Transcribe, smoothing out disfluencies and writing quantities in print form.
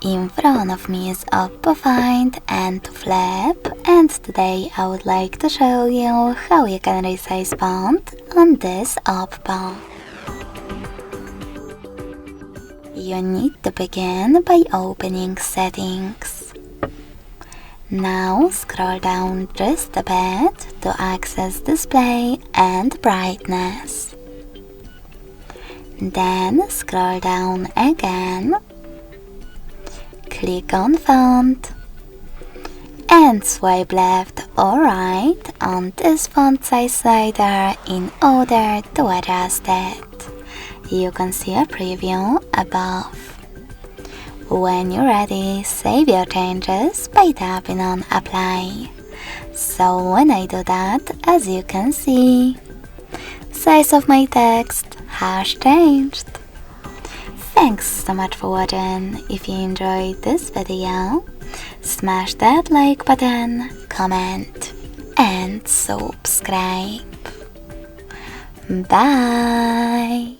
In front of me is OPPO FIND N2 FLIP, and today I would like to show you how you can resize font on this OPPO. You need to begin by opening Settings. Now scroll down just a bit to access Display and Brightness. Then scroll down again. Click on Font and swipe left or right on this font size slider in order to adjust it. You can see a preview above. When you're ready, save your changes by tapping on Apply. So when I do that, as you can see, size of my text has changed. Thanks so much for watching. If you enjoyed this video, smash that like button, comment and subscribe. Bye!